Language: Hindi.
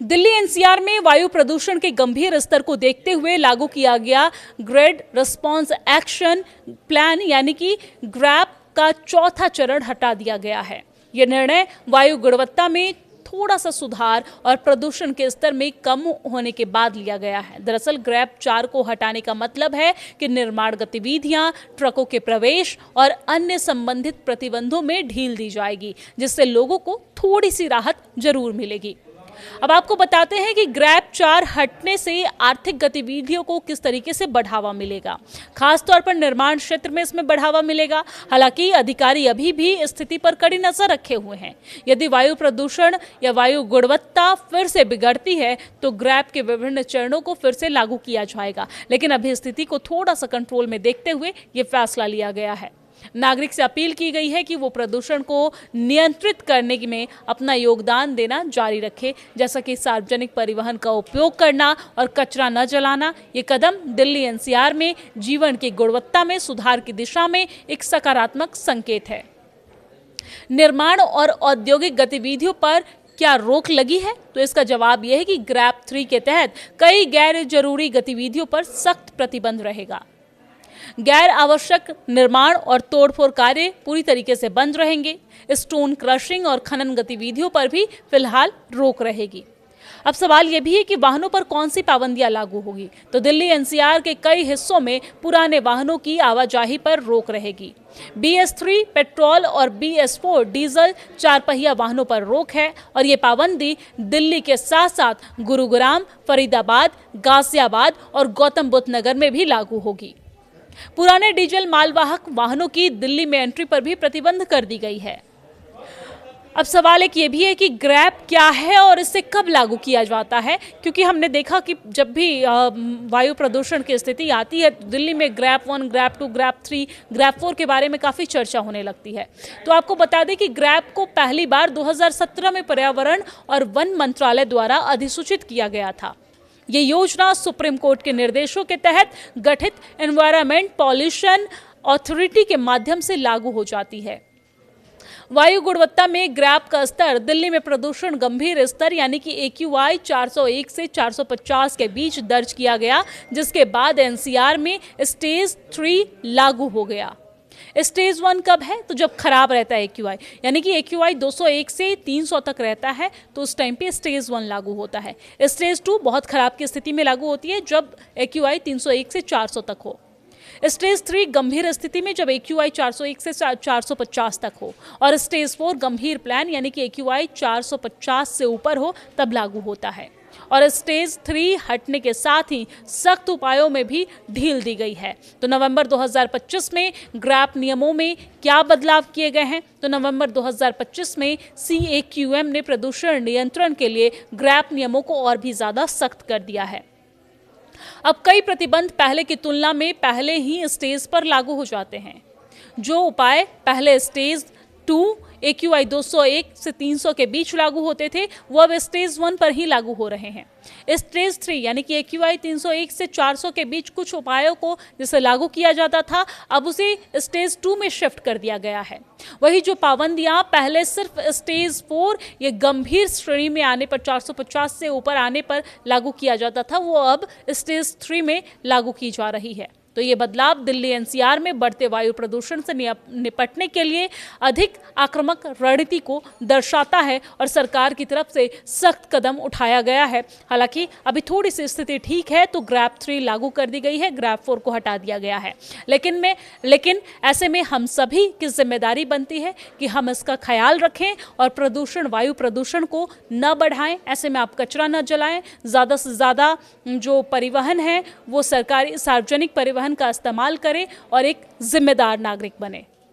दिल्ली एनसीआर में वायु प्रदूषण के गंभीर स्तर को देखते हुए लागू किया गया ग्रेड रिस्पांस एक्शन प्लान यानी कि ग्रैप का चौथा चरण हटा दिया गया है। यह निर्णय वायु गुणवत्ता में थोड़ा सा सुधार और प्रदूषण के स्तर में कम होने के बाद लिया गया है। दरअसल ग्रैप 4 को हटाने का मतलब है कि निर्माण गतिविधियां, ट्रकों के प्रवेश और अन्य संबंधित प्रतिबंधों में ढील दी जाएगी, जिससे लोगों को थोड़ी सी राहत जरूर मिलेगी। अब आपको बताते हैं कि ग्रैप 4 हटने से आर्थिक गतिविधियों को किस तरीके से बढ़ावा मिलेगा। खासतौर पर निर्माण क्षेत्र में इसमें बढ़ावा मिलेगा। हालांकि अधिकारी अभी भी स्थिति पर कड़ी नजर रखे हुए हैं। यदि वायु प्रदूषण या वायु गुणवत्ता फिर से बिगड़ती है तो ग्रैप के विभिन्न चरणों को फिर से लागू किया जाएगा, लेकिन अभी स्थिति को थोड़ा सा कंट्रोल में देखते हुए ये फैसला लिया गया है। नागरिक से अपील की गई है कि वो प्रदूषण को नियंत्रित करने में अपना योगदान देना जारी रखे, जैसा कि सार्वजनिक परिवहन का उपयोग करना और कचरा न जलाना। ये कदम दिल्ली एनसीआर में जीवन की गुणवत्ता में सुधार की दिशा में एक सकारात्मक संकेत है। निर्माण और औद्योगिक गतिविधियों पर क्या रोक लगी है? तो इसका जवाब यह है कि ग्रैप 3 के तहत कई गैर जरूरी गतिविधियों पर सख्त प्रतिबंध रहेगा। गैर आवश्यक निर्माण और तोड़फोड़ कार्य पूरी तरीके से बंद रहेंगे। स्टोन क्रशिंग और खनन गतिविधियों पर भी फिलहाल रोक रहेगी। अब सवाल यह भी है कि वाहनों पर कौन सी पाबंदियां लागू होगी। तो दिल्ली एनसीआर के कई हिस्सों में पुराने वाहनों की आवाजाही पर रोक रहेगी। BS3 पेट्रोल और BS4 डीजल 4 पहिया वाहनों पर रोक है और ये पाबंदी दिल्ली के साथ साथ गुरुग्राम, फरीदाबाद, गाजियाबाद और गौतम बुद्ध नगर में भी लागू होगी। पुराने डीजल मालवाहक वाहनों की दिल्ली में एंट्री पर भी प्रतिबंध कर दी गई है। अब सवाल एक ये भी है कि ग्रैप क्या है और इसे कब लागू किया जाता है, क्योंकि हमने देखा कि जब भी वायु प्रदूषण की स्थिति आती है दिल्ली में ग्रैप 1, ग्रैप 2, ग्रैप 3, ग्रैप 4 के बारे में काफ़ी चर्चा होने लगती है। तो आपको बता दें कि ग्रैप को पहली बार 2017 में पर्यावरण और वन मंत्रालय द्वारा अधिसूचित किया गया था। ये योजना सुप्रीम कोर्ट के निर्देशों के तहत गठित एनवायरमेंट पॉल्यूशन अथॉरिटी के माध्यम से लागू हो जाती है। वायु गुणवत्ता में ग्रैप का स्तर दिल्ली में प्रदूषण गंभीर स्तर यानी कि AQI 401 से 450 के बीच दर्ज किया गया, जिसके बाद एनसीआर में स्टेज 3 लागू हो गया। स्टेज 1 कब है? तो जब खराब रहता है AQI, यानी कि AQI 201 से 300 तक रहता है तो उस टाइम पे स्टेज 1 लागू होता है। स्टेज 2 बहुत खराब की स्थिति में लागू होती है जब AQI 301 से 400 तक हो। स्टेज 3 गंभीर स्थिति में जब AQI 401 से 450 तक हो और स्टेज 4 गंभीर प्लान यानी कि AQI 450 से ऊपर हो तब लागू होता है। और स्टेज 3 हटने के साथ ही सख्त उपायों में भी ढील दी गई है। तो नवंबर 2025 में ग्रैप नियमों में क्या बदलाव किए गए हैं? तो नवंबर 2025 में CAQM ने प्रदूषण नियंत्रण के लिए ग्रैप नियमों को और भी ज्यादा सख्त कर दिया है। अब कई प्रतिबंध पहले की तुलना में पहले ही स्टेज पर लागू हो जाते हैं। जो उपाय पहले स्टेज 2 AQI 201 से 300 के बीच लागू होते थे वो अब स्टेज 1 पर ही लागू हो रहे हैं। स्टेज 3 यानी कि AQI 301 से 400 के बीच कुछ उपायों को जिसे लागू किया जाता था अब उसे स्टेज 2 में शिफ्ट कर दिया गया है। वही जो पाबंदियां पहले सिर्फ स्टेज 4 या गंभीर श्रेणी में आने पर 450 से ऊपर आने पर लागू किया जाता था वो अब स्टेज 3 में लागू की जा रही है। तो ये बदलाव दिल्ली एनसीआर में बढ़ते वायु प्रदूषण से निपटने के लिए अधिक आक्रामक रणनीति को दर्शाता है और सरकार की तरफ से सख्त कदम उठाया गया है। हालांकि अभी थोड़ी सी स्थिति ठीक है तो ग्रैप 3 लागू कर दी गई है, ग्रैप 4 को हटा दिया गया है। लेकिन ऐसे में हम सभी की जिम्मेदारी बनती है कि हम इसका ख्याल रखें और वायु प्रदूषण को न बढ़ाएं। ऐसे में आप कचरा न जलाएं, ज़्यादा से ज़्यादा जो परिवहन है वो सार्वजनिक परिवहन का इस्तेमाल करें और एक जिम्मेदार नागरिक बने।